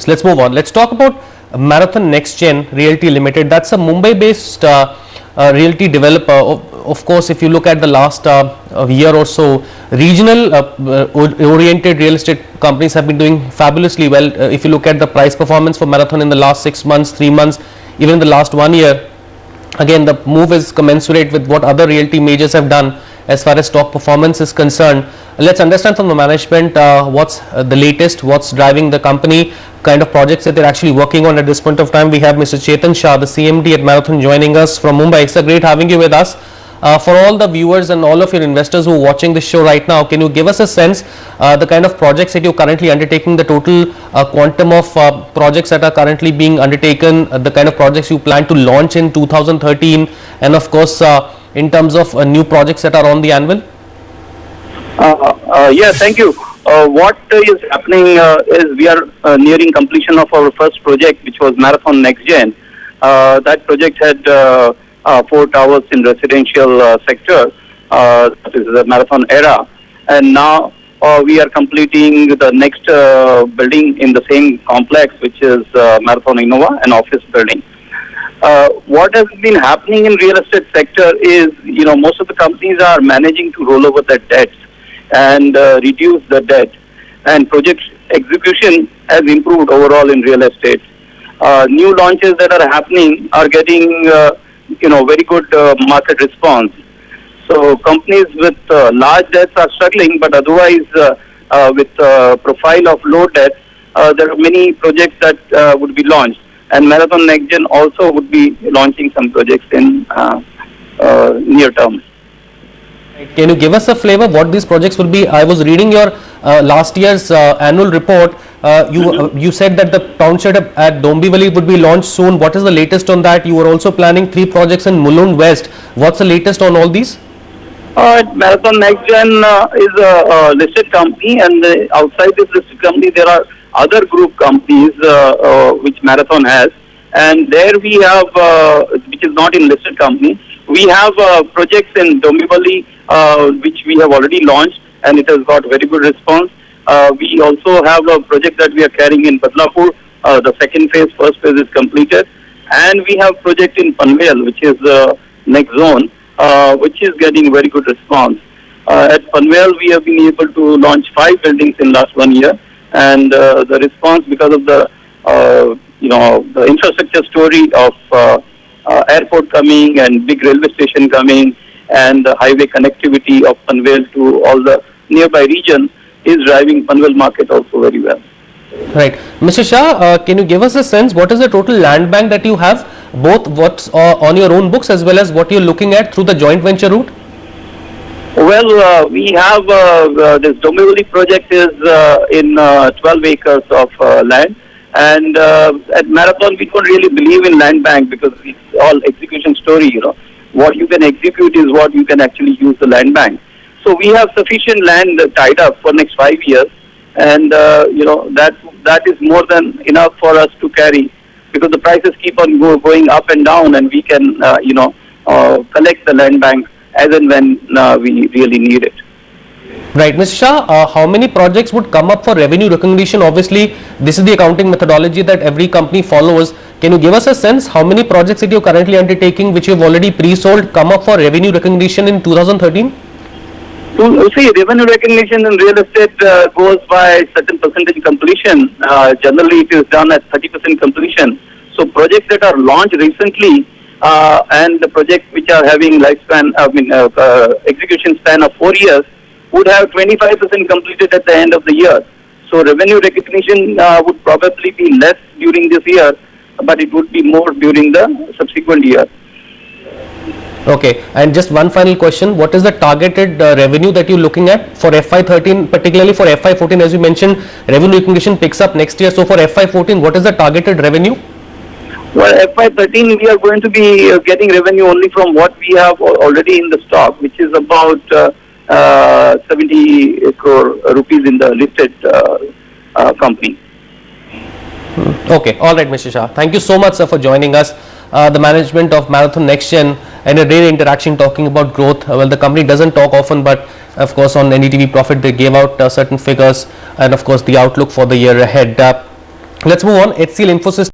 let's move on. Let's talk about Marathon NextGen Realty Limited. That's a Mumbai-based realty developer. Of course, if you look at the last year or so, regional oriented real estate companies have been doing fabulously well. If you look at the price performance for Marathon in the last 6 months, 3 months, even in the last 1 year, again the move is commensurate with what other realty majors have done as far as stock performance is concerned. Let's understand from the management what's the latest, what's driving the company, kind of projects that they're actually working on at this point of time. We have Mr. Chetan Shah, the CMD at Marathon, joining us from Mumbai. It's a great having you with us. For all the viewers and all of your investors who are watching this show right now, can you give us a sense the kind of projects that you're currently undertaking, the total quantum of projects that are currently being undertaken, the kind of projects you plan to launch in 2013, and of course in terms of new projects that are on the anvil? Yeah, thank you. What is happening is we are nearing completion of our first project, which was Marathon NextGen. That project had 4 towers in residential sector, that is the Marathon Era, and now we are completing the next building in the same complex, which is Marathon Innova, an office building. What has been happening in real estate sector is, most of the companies are managing to roll over their debts and reduce the debt, and project execution has improved overall in real estate. New launches that are happening are getting very good market response. So companies with large debts are struggling, but otherwise with profile of low debt, there are many projects that would be launched, and Marathon NextGen also would be launching some projects in near term. Can you give us a flavor what these projects will be? I was reading your last year's annual report. You said that the township at Dombivli would be launched soon. What is the latest on that? You were also planning 3 projects in Mulund West. What's the latest on all these? Marathon NextGen is a listed company, and outside this listed company there are other group companies which Marathon has, and there we have, which is not in listed company, we have projects in Dombivli which we have already launched, and it has got very good response. We also have a project that we are carrying in Badlapur. The second phase, first phase is completed, and we have project in Panvel, which is the next zone, which is getting very good response. At Panvel, we have been able to launch 5 buildings in last 1 year, and the response, because of the the infrastructure story of airport coming and big railway station coming, and the highway connectivity of Panvel to all the nearby region, is driving Panvel market also very well. Right. Mr. Shah, can you give us a sense what is the total land bank that you have, both what's on your own books as well as what you're looking at through the joint venture route? Well, we have this Dombivli project is in 12 acres of land, and at Marathon we don't really believe in land bank because it's all execution story. What you can execute is what you can actually use the land bank. So we have sufficient land tied up for next 5 years, and that is more than enough for us to carry, because the prices keep on going up and down, and we can collect the land bank as and when we really need it. Right. Mr. Shah, how many projects would come up for revenue recognition? Obviously, this is the accounting methodology that every company follows. Can you give us a sense how many projects that you're currently undertaking, which you've already pre-sold, come up for revenue recognition in 2013? See, revenue recognition in real estate goes by certain percentage completion. Generally, it is done at 30% completion. So projects that are launched recently and the projects which are having lifespan, execution span of 4 years, would have 25% completed at the end of the year. So revenue recognition would probably be less during this year, but it would be more during the subsequent year. Okay, and just one final question, what is the targeted revenue that you're looking at for FY13, particularly for FY14? As you mentioned, revenue recognition picks up next year, so for FY14, what is the targeted revenue? Well, FY13 we are going to be getting revenue only from what we have already in the stock, which is about 70 crore rupees in the listed company. Okay, all right, Mr. Shah. Thank you so much, sir, for joining us. The management of Marathon NextGen, and a rare interaction talking about growth. Well, the company doesn't talk often, but of course on NDTV Profit they gave out certain figures, and of course the outlook for the year ahead. Let's move on. HCL Infosys